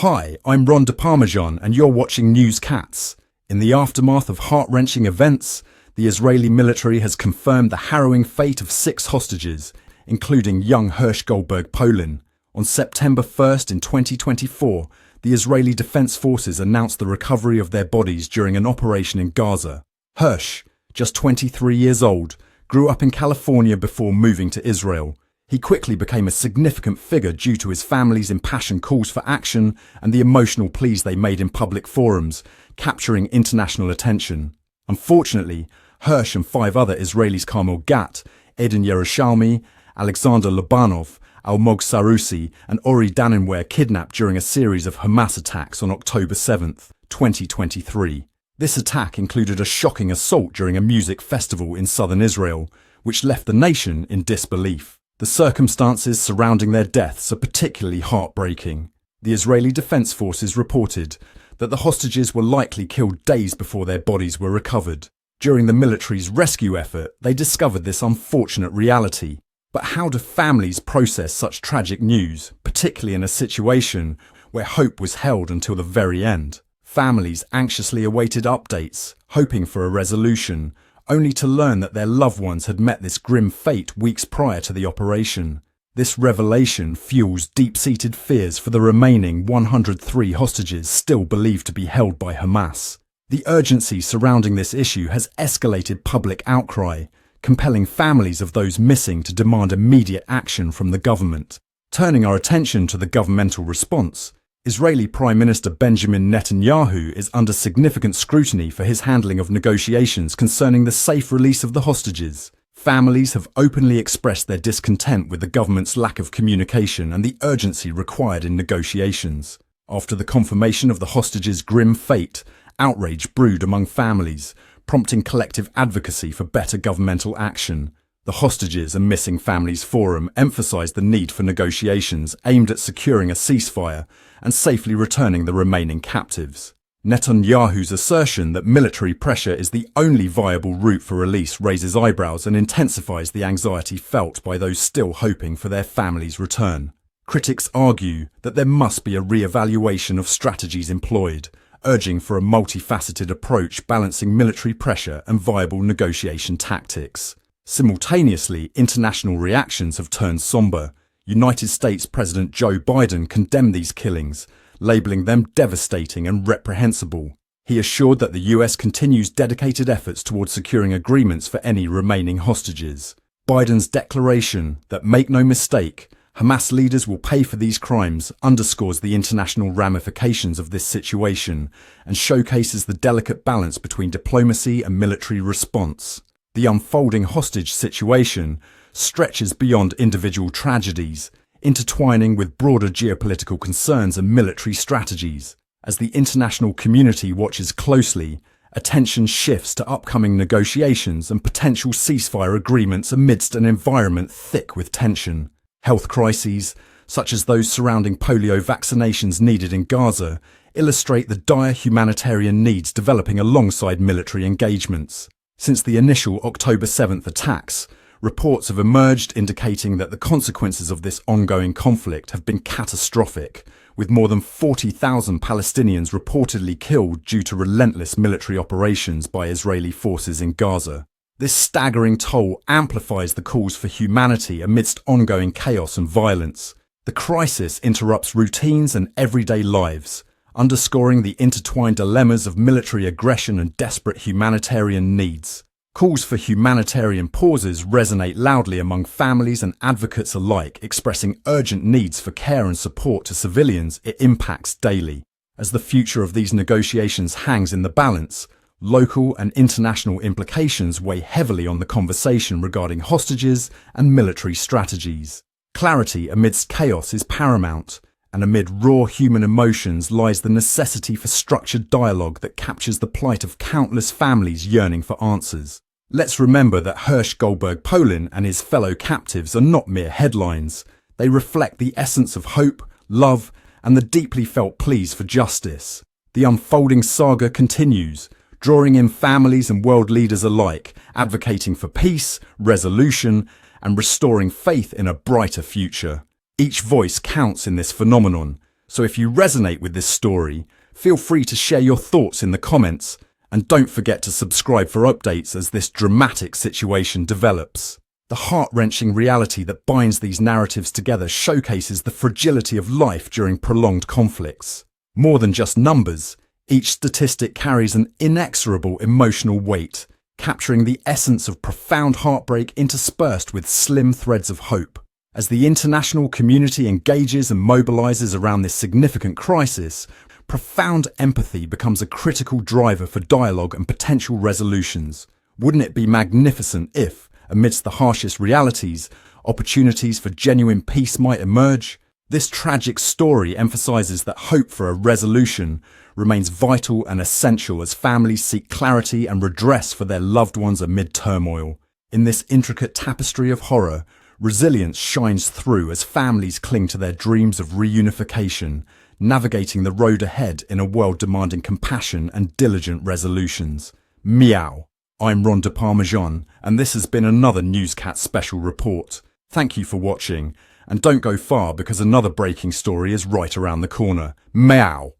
Hi, I'm Ron de Parmesan and you're watching News Cats. In the aftermath of heart-wrenching events, the Israeli military has confirmed the harrowing fate of 6 hostages, including young Hersh Goldberg-Polin. On September 1st in 2024, the Israeli Defense Forces announced the recovery of their bodies during an operation in Gaza. Hersh, just 23 years old, grew up in California before moving to Israel. He quickly became a significant figure due to his family's impassioned calls for action and the emotional pleas they made in public forums, capturing international attention. Unfortunately, Hersh and 5 other Israelis, Carmel Gat, Eden Yerushalmi, Alexander Lobanov, Almog Sarusi and Ori Danin were kidnapped during a series of Hamas attacks on October 7, 2023. This attack included a shocking assault during a music festival in southern Israel, which left the nation in disbelief. The circumstances surrounding their deaths are particularly heartbreaking. The Israeli Defense Forces reported that the hostages were likely killed days before their bodies were recovered. During the military's rescue effort, they discovered this unfortunate reality. But how do families process such tragic news, particularly in a situation where hope was held until the very end? Families anxiously awaited updates, hoping for a resolution, only to learn that their loved ones had met this grim fate weeks prior to the operation. This revelation fuels deep-seated fears for the remaining 103 hostages still believed to be held by Hamas. The urgency surrounding this issue has escalated public outcry, compelling families of those missing to demand immediate action from the government. Turning our attention to the governmental response, Israeli Prime Minister Benjamin Netanyahu is under significant scrutiny for his handling of negotiations concerning the safe release of the hostages. Families have openly expressed their discontent with the government's lack of communication and the urgency required in negotiations. After the confirmation of the hostages' grim fate, outrage brewed among families, prompting collective advocacy for better governmental action. The Hostages and Missing Families Forum emphasised the need for negotiations aimed at securing a ceasefire and safely returning the remaining captives. Netanyahu's assertion that military pressure is the only viable route for release raises eyebrows and intensifies the anxiety felt by those still hoping for their families' return. Critics argue that there must be a re-evaluation of strategies employed, urging for a multifaceted approach balancing military pressure and viable negotiation tactics. Simultaneously, international reactions have turned somber. United States President Joe Biden condemned these killings, labelling them devastating and reprehensible. He assured that the US continues dedicated efforts towards securing agreements for any remaining hostages. Biden's declaration that, make no mistake, Hamas leaders will pay for these crimes underscores the international ramifications of this situation and showcases the delicate balance between diplomacy and military response. The unfolding hostage situation stretches beyond individual tragedies, intertwining with broader geopolitical concerns and military strategies. As the international community watches closely, attention shifts to upcoming negotiations and potential ceasefire agreements amidst an environment thick with tension. Health crises, such as those surrounding polio vaccinations needed in Gaza, illustrate the dire humanitarian needs developing alongside military engagements. Since the initial October 7th attacks, reports have emerged indicating that the consequences of this ongoing conflict have been catastrophic, with more than 40,000 Palestinians reportedly killed due to relentless military operations by Israeli forces in Gaza. This staggering toll amplifies the calls for humanity amidst ongoing chaos and violence. The crisis interrupts routines and everyday lives, underscoring the intertwined dilemmas of military aggression and desperate humanitarian needs. Calls for humanitarian pauses resonate loudly among families and advocates alike, expressing urgent needs for care and support to civilians it impacts daily. As the future of these negotiations hangs in the balance, local and international implications weigh heavily on the conversation regarding hostages and military strategies. Clarity amidst chaos is paramount, and amid raw human emotions lies the necessity for structured dialogue that captures the plight of countless families yearning for answers. Let's remember that Hersh Goldberg-Polin and his fellow captives are not mere headlines. They reflect the essence of hope, love, and the deeply felt pleas for justice. The unfolding saga continues, drawing in families and world leaders alike, advocating for peace, resolution, and restoring faith in a brighter future. Each voice counts in this phenomenon, So if you resonate with this story, feel free to share your thoughts in the comments, and don't forget to subscribe for updates as this dramatic situation develops. The heart-wrenching reality that binds these narratives together showcases the fragility of life during prolonged conflicts. More than just numbers, each statistic carries an inexorable emotional weight, capturing the essence of profound heartbreak interspersed with slim threads of hope. As the international community engages and mobilizes around this significant crisis, profound empathy becomes a critical driver for dialogue and potential resolutions. Wouldn't it be magnificent if, amidst the harshest realities, opportunities for genuine peace might emerge? This tragic story emphasizes that hope for a resolution remains vital and essential as families seek clarity and redress for their loved ones amid turmoil. In this intricate tapestry of horror, resilience shines through as families cling to their dreams of reunification, navigating the road ahead in a world demanding compassion and diligent resolutions. Meow. I'm Ron de Parmesan, and this has been another Newscat special report. Thank you for watching, and don't go far because another breaking story is right around the corner. Meow.